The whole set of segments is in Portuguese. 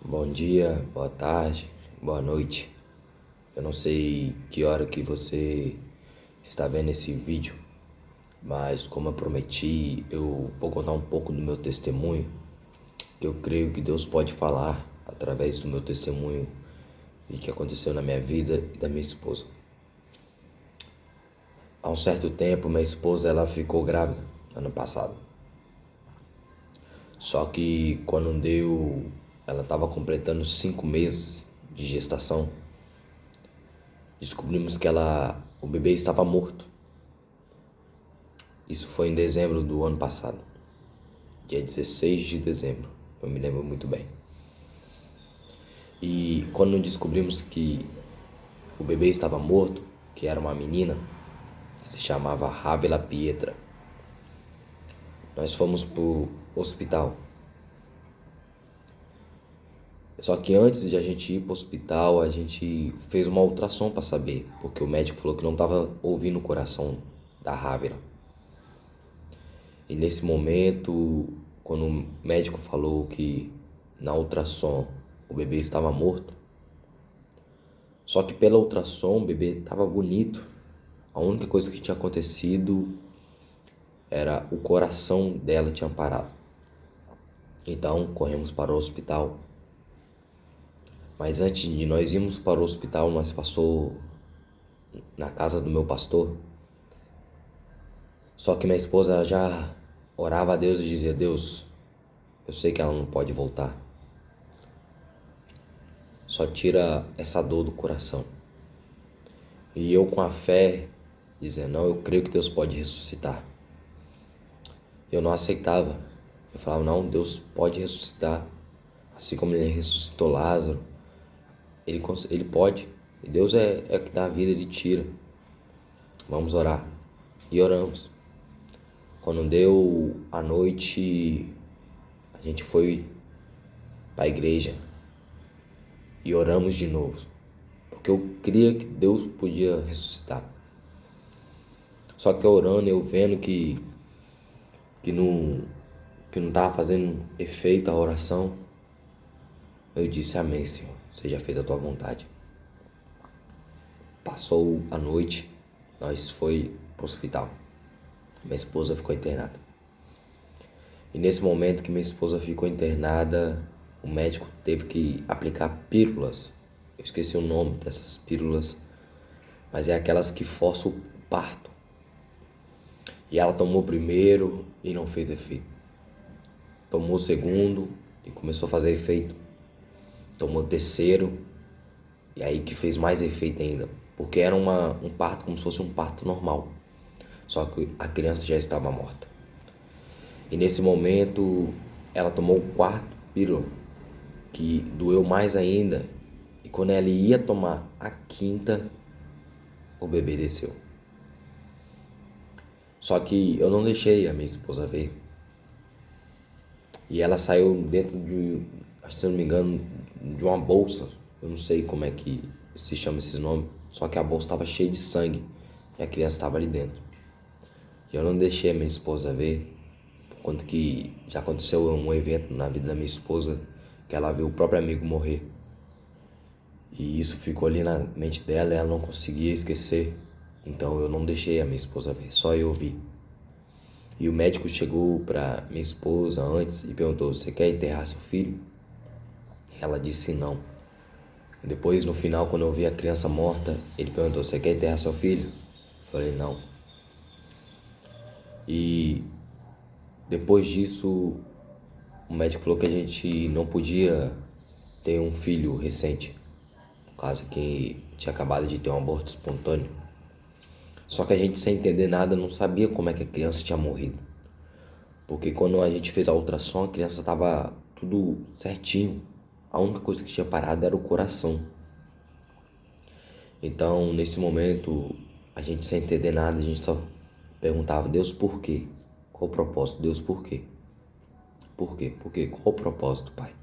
Bom dia, boa tarde, boa noite. Eu não sei que hora que você está vendo esse vídeo, mas como eu prometi, eu vou contar um pouco do meu testemunho, que eu creio que Deus pode falar através do meu testemunho e que aconteceu na minha vida e da minha esposa. Há um certo tempo, minha esposa ela ficou grávida ano passado. Só que quando ela estava completando 5 meses de gestação. Descobrimos que o bebê estava morto. Isso foi em dezembro do ano passado, dia 16 de dezembro, eu me lembro muito bem. E quando descobrimos que o bebê estava morto, que era uma menina, que se chamava Rávila Pietra, nós fomos pro hospital. Só que antes de a gente ir pro hospital, a gente fez uma ultrassom para saber, porque o médico falou que não estava ouvindo o coração da Rávila. E nesse momento, quando o médico falou que na ultrassom o bebê estava morto, só que pela ultrassom o bebê estava bonito. A única coisa que tinha acontecido era o coração dela tinha parado. Então corremos para o hospital. Mas antes de nós irmos para o hospital, nós passou na casa do meu pastor. Só que minha esposa ela já orava a Deus e dizia: Deus, eu sei que ela não pode voltar. Só tira essa dor do coração. E eu com a fé, dizendo, não, eu creio que Deus pode ressuscitar. Eu não aceitava. Eu falava, não, Deus pode ressuscitar. Assim como Ele ressuscitou Lázaro, Ele pode. E Deus é o que dá a vida, Ele tira. Vamos orar. E oramos. Quando deu a noite, a gente foi para a igreja e oramos de novo. Porque eu cria que Deus podia ressuscitar. Só que orando, eu vendo que não que não estava fazendo efeito a oração, eu disse, amém, Senhor, seja feita a tua vontade. Passou a noite, nós foi pro hospital. Minha esposa ficou internada. E nesse momento que minha esposa ficou internada, o médico teve que aplicar pílulas. Eu esqueci o nome dessas pílulas, mas é aquelas que forçam o parto. E ela tomou o primeiro e não fez efeito. Tomou o segundo e começou a fazer efeito. Tomou o terceiro e aí que fez mais efeito ainda. Porque era um parto como se fosse um parto normal. Só que a criança já estava morta. E nesse momento ela tomou o quarto pílula, que doeu mais ainda. E quando ela ia tomar a quinta, o bebê desceu. Só que eu não deixei a minha esposa ver. E ela saiu dentro de, acho que se eu não me engano, de uma bolsa. Eu não sei como é que se chama esses nomes. Só que a bolsa estava cheia de sangue e a criança estava ali dentro. E eu não deixei a minha esposa ver, por conta que já aconteceu um evento na vida da minha esposa que ela viu o próprio amigo morrer. E isso ficou ali na mente dela e ela não conseguia esquecer. Então eu não deixei a minha esposa ver, só eu vi. E o médico chegou para minha esposa antes e perguntou, você quer enterrar seu filho? Ela disse não. Depois, no final, quando eu vi a criança morta, ele perguntou, você quer enterrar seu filho? Eu falei, não. E depois disso, o médico falou que a gente não podia ter um filho recente, por causa que tinha acabado de ter um aborto espontâneo. Só que a gente, sem entender nada, não sabia como é que a criança tinha morrido. Porque quando a gente fez a ultrassom, a criança estava tudo certinho. A única coisa que tinha parado era o coração. Então, nesse momento, a gente sem entender nada, a gente só perguntava, Deus, por quê? Qual o propósito? Deus, por quê? Por quê? Por quê? Qual o propósito, Pai?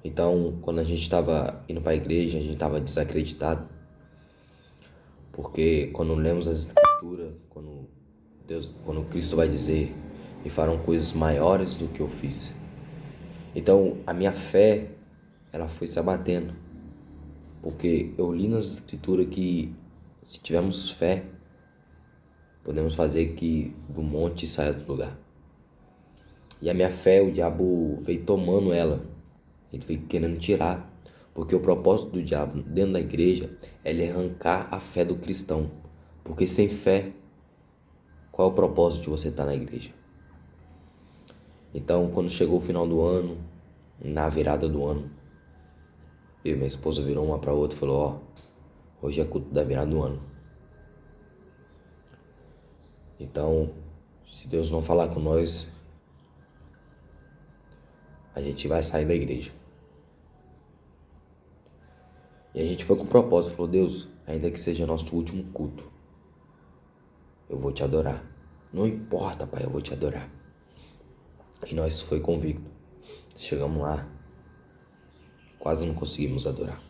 Então, quando a gente estava indo para a igreja, a gente estava desacreditado. Porque quando lemos as escrituras, quando Cristo vai dizer, e farão coisas maiores do que eu fiz. Então, a minha fé, ela foi se abatendo. Porque eu li nas escrituras que se tivermos fé, podemos fazer que do monte saia do lugar. E a minha fé, o diabo veio tomando ela. Ele veio querendo tirar. Porque o propósito do diabo dentro da igreja é ele arrancar a fé do cristão. Porque sem fé, qual é o propósito de você estar na igreja? Então, quando chegou o final do ano, na virada do ano, eu e minha esposa virou uma para outra e falou: ó, hoje é culto da virada do ano. Então, se Deus não falar com nós, a gente vai sair da igreja. E a gente foi com propósito, falou: Deus, ainda que seja nosso último culto, eu vou te adorar. Não importa, Pai, eu vou te adorar. E nós foi convicto. Chegamos lá, quase não conseguimos adorar.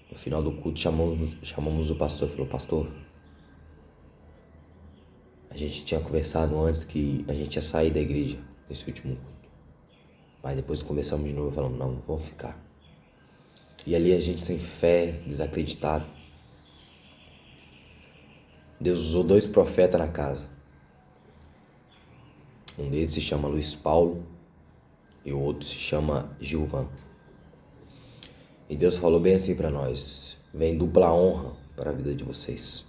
No final do culto, chamamos o pastor e falou: pastor, a gente tinha conversado antes que a gente ia sair da igreja nesse último culto. Mas depois conversamos de novo e falamos: não, vamos ficar. E ali a gente sem fé, desacreditado. Deus usou 2 profetas na casa. Um deles se chama Luiz Paulo e o outro se chama Gilvan. E Deus falou bem assim para nós: vem dupla honra para a vida de vocês.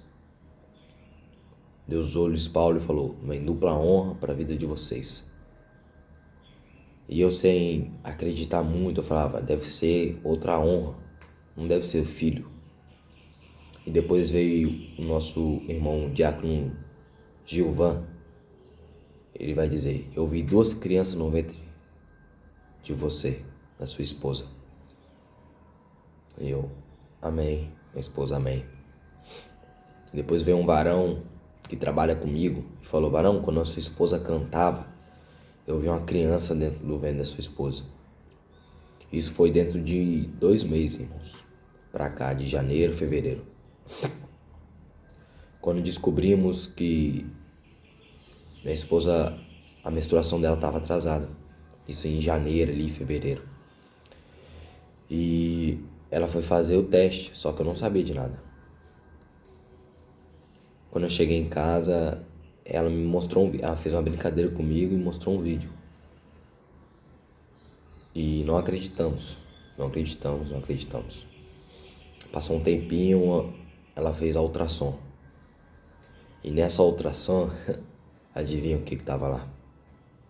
Deus usou Luiz Paulo e falou: vem dupla honra para a vida de vocês. E eu, sem acreditar muito, eu falava: deve ser outra honra, não deve ser filho. E depois veio o nosso irmão diácono Gilvan. Ele vai dizer: eu vi 2 crianças no ventre de você, da sua esposa. E eu: amém, minha esposa, amém. Depois veio um varão que trabalha comigo e falou: varão, quando a sua esposa cantava, eu vi uma criança dentro do ventre da sua esposa. Isso foi dentro de 2 meses, irmãos, pra cá, de janeiro, fevereiro. Quando descobrimos que minha esposa, a menstruação dela estava atrasada. Isso em janeiro ali, fevereiro. E ela foi fazer o teste, só que eu não sabia de nada. Quando eu cheguei em casa, ela me mostrou ela fez uma brincadeira comigo e mostrou um vídeo. E não acreditamos. Passou um tempinho, ela fez a ultrassom. E nessa ultrassom, adivinha o que estava lá?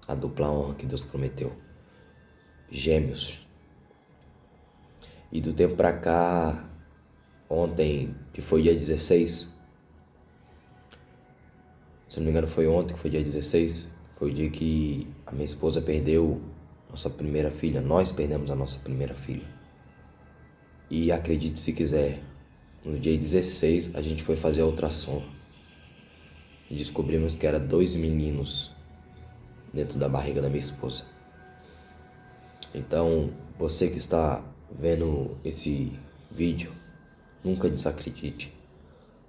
A dupla honra que Deus prometeu. Gêmeos. E do tempo pra cá, ontem, que foi dia 16, se não me engano foi ontem que foi dia 16, foi o dia que a minha esposa perdeu nossa primeira filha. Nós perdemos a nossa primeira filha. E acredite se quiser, no dia 16 a gente foi fazer a ultrassom. E descobrimos que era 2 meninos dentro da barriga da minha esposa. Então, você que está vendo esse vídeo, nunca desacredite,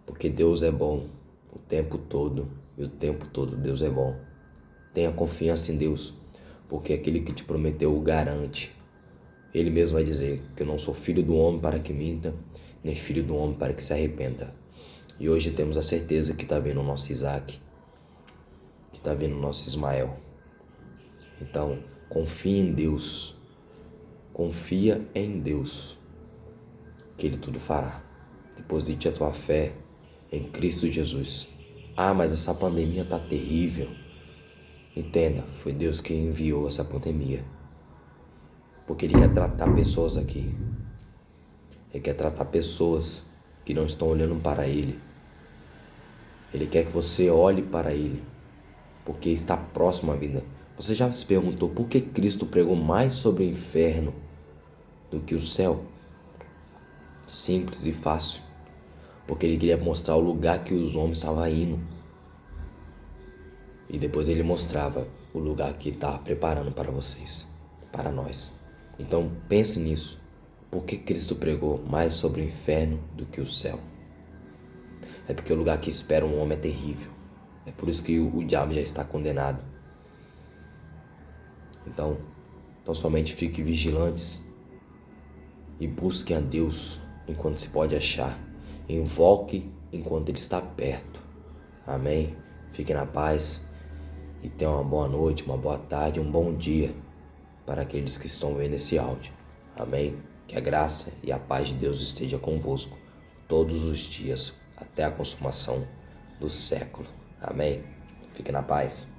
porque Deus é bom o tempo todo, e o tempo todo Deus é bom. Tenha confiança em Deus, porque aquele que te prometeu o garante. Ele mesmo vai dizer que eu não sou filho do homem para que minta, nem filho do homem para que se arrependa. E hoje temos a certeza que está vindo o nosso Isaac, que está vindo o nosso Ismael. Então, confia em Deus. Confia em Deus, que Ele tudo fará. Deposite a tua fé em Cristo Jesus. Ah, mas essa pandemia está terrível. Entenda, foi Deus quem enviou essa pandemia. Porque Ele quer tratar pessoas aqui. Ele quer tratar pessoas que não estão olhando para Ele. Ele quer que você olhe para Ele, porque está próximo à vida. Você já se perguntou por que Cristo pregou mais sobre o inferno do que o céu? Simples e fácil. Porque Ele queria mostrar o lugar que os homens estavam indo. E depois Ele mostrava o lugar que Ele estava preparando para vocês, para nós. Então pense nisso. Por que Cristo pregou mais sobre o inferno do que o céu? É porque o lugar que espera um homem é terrível. É por isso que o diabo já está condenado. Então somente fiquem vigilantes e busquem a Deus enquanto se pode achar. Invoque enquanto Ele está perto. Amém? Fiquem na paz e tenham uma boa noite, uma boa tarde, um bom dia para aqueles que estão vendo esse áudio. Amém? Que a graça e a paz de Deus esteja convosco todos os dias até a consumação do século. Amém? Fiquem na paz.